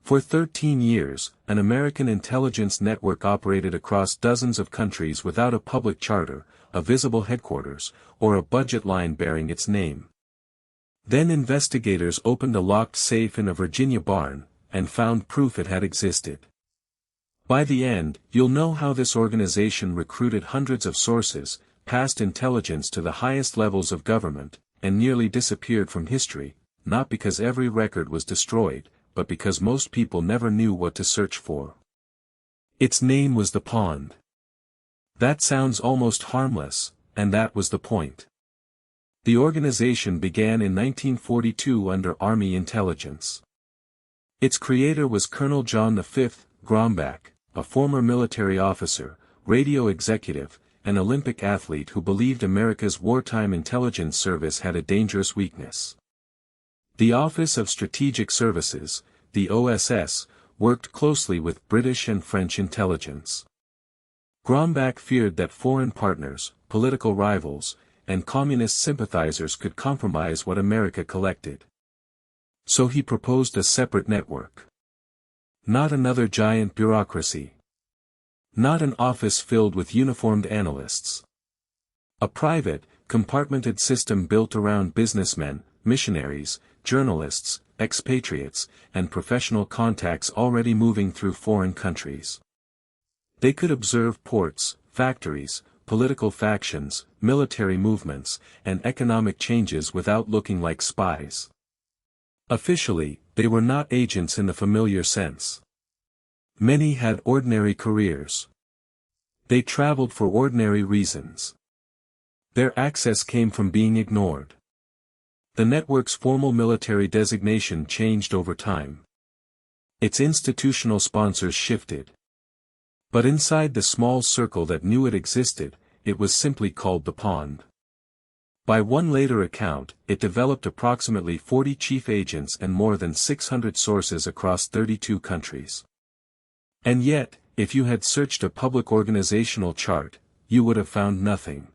For 13 years, an American intelligence network operated across dozens of countries without a public charter, a visible headquarters, or a budget line bearing its name. Then investigators opened a locked safe in a Virginia barn, and found proof it had existed. By the end, you'll know how this organization recruited hundreds of sources, passed intelligence to the highest levels of government, and nearly disappeared from history, not because every record was destroyed, but because most people never knew what to search for. Its name was the Pond. That sounds almost harmless, and that was the point. The organization began in 1942 under Army intelligence. Its creator was Colonel John V. Grombach, a former military officer, radio executive, and Olympic athlete who believed America's wartime intelligence service had a dangerous weakness. The Office of Strategic Services, the OSS, worked closely with British and French intelligence. Grombach feared that foreign partners, political rivals, and communist sympathizers could compromise what America collected. So he proposed a separate network. Not another giant bureaucracy. Not an office filled with uniformed analysts. A private, compartmented system built around businessmen, missionaries, journalists, expatriates, and professional contacts already moving through foreign countries. They could observe ports, factories, political factions, military movements, and economic changes without looking like spies. Officially, they were not agents in the familiar sense. Many had ordinary careers. They traveled for ordinary reasons. Their access came from being ignored. The network's formal military designation changed over time. Its institutional sponsors shifted. But inside the small circle that knew it existed, it was simply called the Pond. By one later account, it developed approximately 40 chief agents and more than 600 sources across 32 countries. And yet, if you had searched a public organizational chart, you would have found nothing.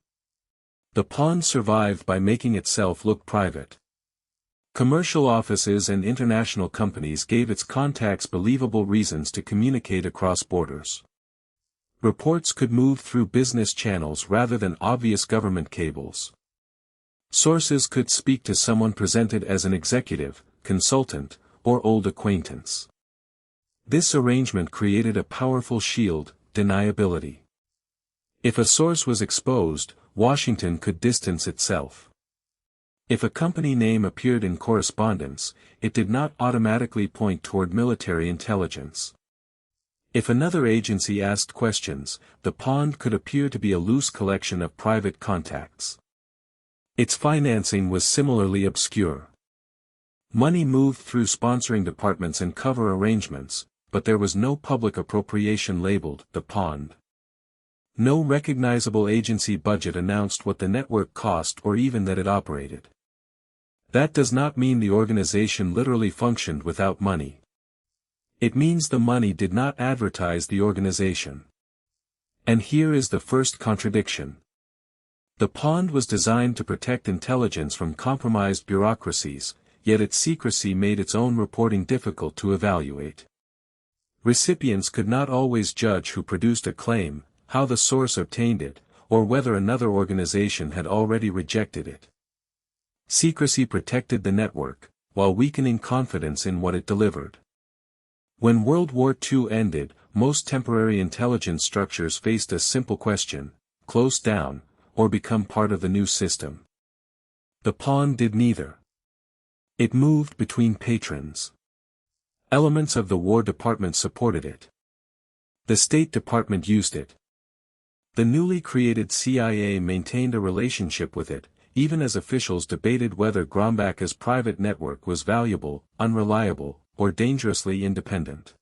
The Pond survived by making itself look private. Commercial offices and international companies gave its contacts believable reasons to communicate across borders. Reports could move through business channels rather than obvious government cables. Sources could speak to someone presented as an executive, consultant, or old acquaintance. This arrangement created a powerful shield, deniability. If a source was exposed, Washington could distance itself. If a company name appeared in correspondence, it did not automatically point toward military intelligence. If another agency asked questions, the Pond could appear to be a loose collection of private contacts. Its financing was similarly obscure. Money moved through sponsoring departments and cover arrangements, but there was no public appropriation labeled the Pond. No recognizable agency budget announced what the network cost or even that it operated. That does not mean the organization literally functioned without money. It means the money did not advertise the organization. And here is the first contradiction. The Pond was designed to protect intelligence from compromised bureaucracies, yet its secrecy made its own reporting difficult to evaluate. Recipients could not always judge who produced a claim, how the source obtained it, or whether another organization had already rejected it. Secrecy protected the network, while weakening confidence in what it delivered. When World War II ended, most temporary intelligence structures faced a simple question: close down, or become part of the new system. The Pond did neither. It moved between patrons. Elements of the War Department supported it. The State Department used it. The newly created CIA maintained a relationship with it, even as officials debated whether Grombach's private network was valuable, unreliable, or dangerously independent.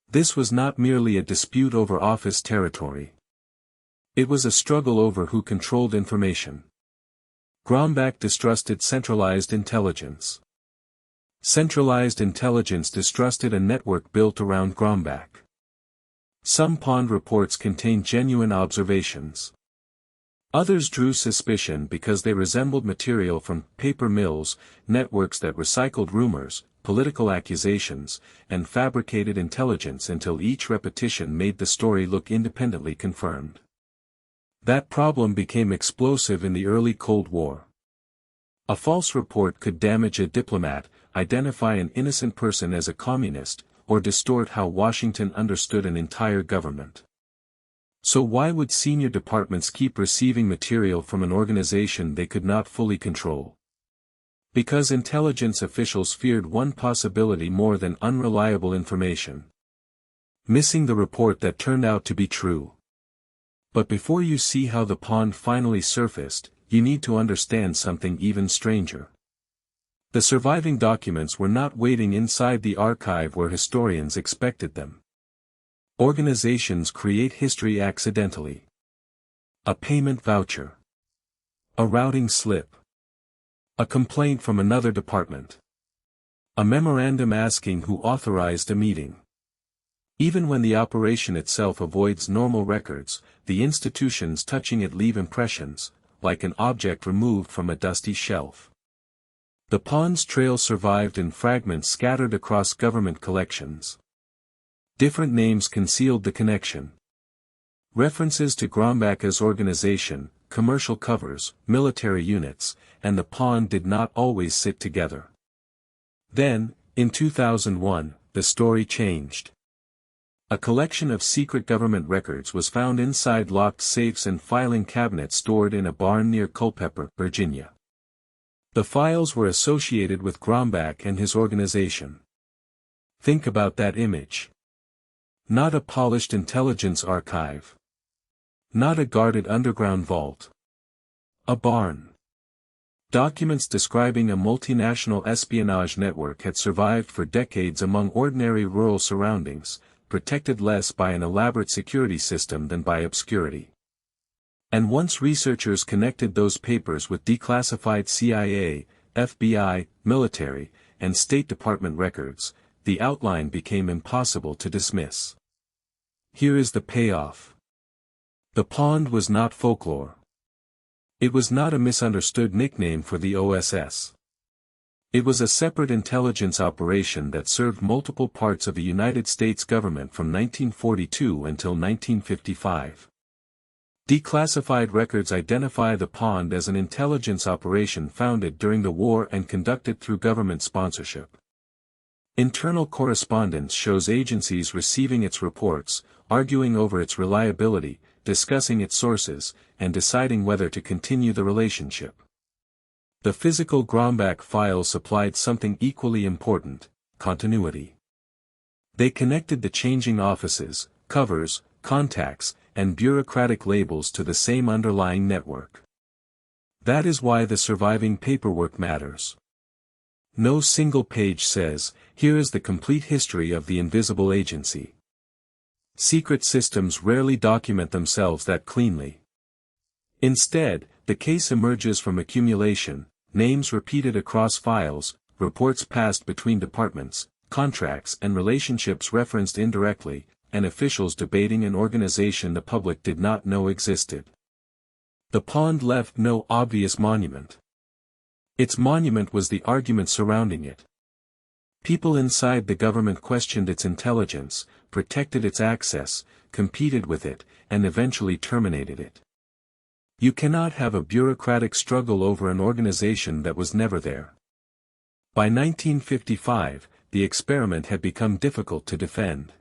This was not merely a dispute over office territory. It was a struggle over who controlled information. Grombach distrusted centralized intelligence. Centralized intelligence distrusted a network built around Grombach. Some Pond reports contained genuine observations. Others drew suspicion because they resembled material from paper mills, networks that recycled rumors, political accusations, and fabricated intelligence until each repetition made the story look independently confirmed. That problem became explosive in the early Cold War. A false report could damage a diplomat, identify an innocent person as a communist, or distort how Washington understood an entire government. So why would senior departments keep receiving material from an organization they could not fully control? Because intelligence officials feared one possibility more than unreliable information: missing the report that turned out to be true. But before you see how the pond finally surfaced, you need to understand something even stranger. The surviving documents were not waiting inside the archive where historians expected them. Organizations create history accidentally. A payment voucher. A routing slip. A complaint from another department. A memorandum asking who authorized a meeting. Even when the operation itself avoids normal records, the institutions touching it leave impressions, like an object removed from a dusty shelf. The pond's trail survived in fragments scattered across government collections. Different names concealed the connection. References to Grombacher's organization, commercial covers, military units, and the pond did not always sit together. Then, in 2001, the story changed. A collection of secret government records was found inside locked safes and filing cabinets stored in a barn near Culpeper, Virginia. The files were associated with Grombach and his organization. Think about that image. Not a polished intelligence archive. Not a guarded underground vault. A barn. Documents describing a multinational espionage network had survived for decades among ordinary rural surroundings, protected less by an elaborate security system than by obscurity. And once researchers connected those papers with declassified CIA, FBI, military, and State Department records, the outline became impossible to dismiss. Here is the payoff. The pond was not folklore. It was not a misunderstood nickname for the OSS. It was a separate intelligence operation that served multiple parts of the United States government from 1942 until 1955. Declassified records identify the pond as an intelligence operation founded during the war and conducted through government sponsorship. Internal correspondence shows agencies receiving its reports, arguing over its reliability, discussing its sources, and deciding whether to continue the relationship. The physical Grombach files supplied something equally important: continuity. They connected the changing offices, covers, contacts, and bureaucratic labels to the same underlying network. That is why the surviving paperwork matters. No single page says, "Here is the complete history of the invisible agency." Secret systems rarely document themselves that cleanly. Instead, the case emerges from accumulation, names repeated across files, reports passed between departments, contracts and relationships referenced indirectly, and officials debating an organization the public did not know existed. The pond left no obvious monument. Its monument was the argument surrounding it. People inside the government questioned its intelligence, protected its access, competed with it, and eventually terminated it. You cannot have a bureaucratic struggle over an organization that was never there. By 1955, the experiment had become difficult to defend.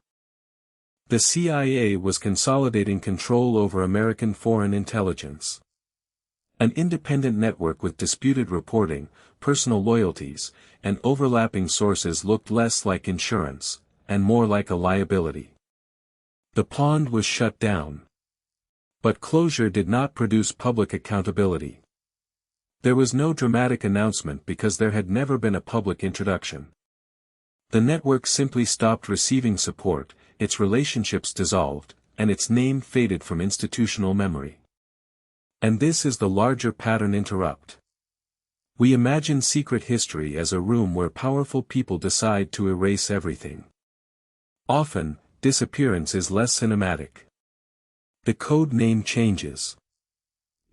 The CIA was consolidating control over American foreign intelligence. An independent network with disputed reporting, personal loyalties, and overlapping sources looked less like insurance, and more like a liability. The pond was shut down. But closure did not produce public accountability. There was no dramatic announcement because there had never been a public introduction. The network simply stopped receiving support, its relationships dissolved, and its name faded from institutional memory. And this is the larger pattern interrupt. We imagine secret history as a room where powerful people decide to erase everything. Often, disappearance is less cinematic. The code name changes.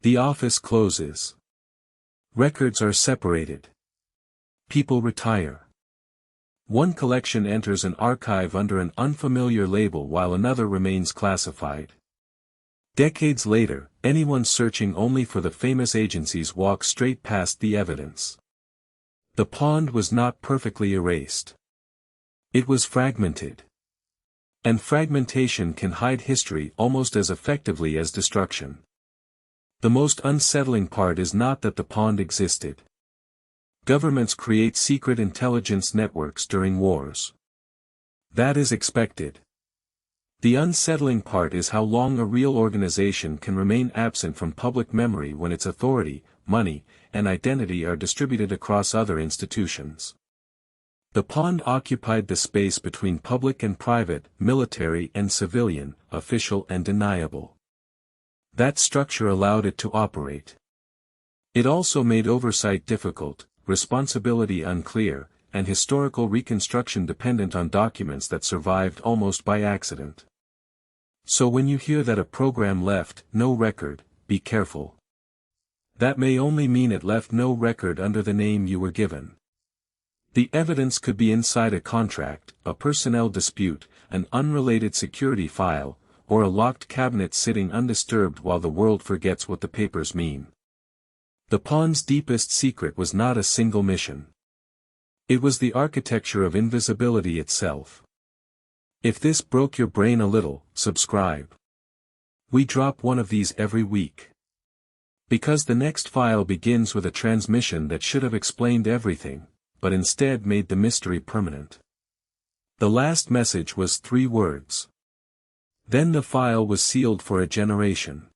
The office closes. Records are separated. People retire. One collection enters an archive under an unfamiliar label while another remains classified. Decades later, anyone searching only for the famous agencies walks straight past the evidence. The pond was not perfectly erased. It was fragmented. And fragmentation can hide history almost as effectively as destruction. The most unsettling part is not that the pond existed. Governments create secret intelligence networks during wars. That is expected. The unsettling part is how long a real organization can remain absent from public memory when its authority, money, and identity are distributed across other institutions. The pond occupied the space between public and private, military and civilian, official and deniable. That structure allowed it to operate. It also made oversight difficult, responsibility unclear, and historical reconstruction dependent on documents that survived almost by accident. So when you hear that a program left no record, be careful. That may only mean it left no record under the name you were given. The evidence could be inside a contract, a personnel dispute, an unrelated security file, or a locked cabinet sitting undisturbed while the world forgets what the papers mean. The pond's deepest secret was not a single mission. It was the architecture of invisibility itself. If this broke your brain a little, subscribe. We drop one of these every week. Because the next file begins with a transmission that should have explained everything, but instead made the mystery permanent. The last message was 3 words. Then the file was sealed for a generation.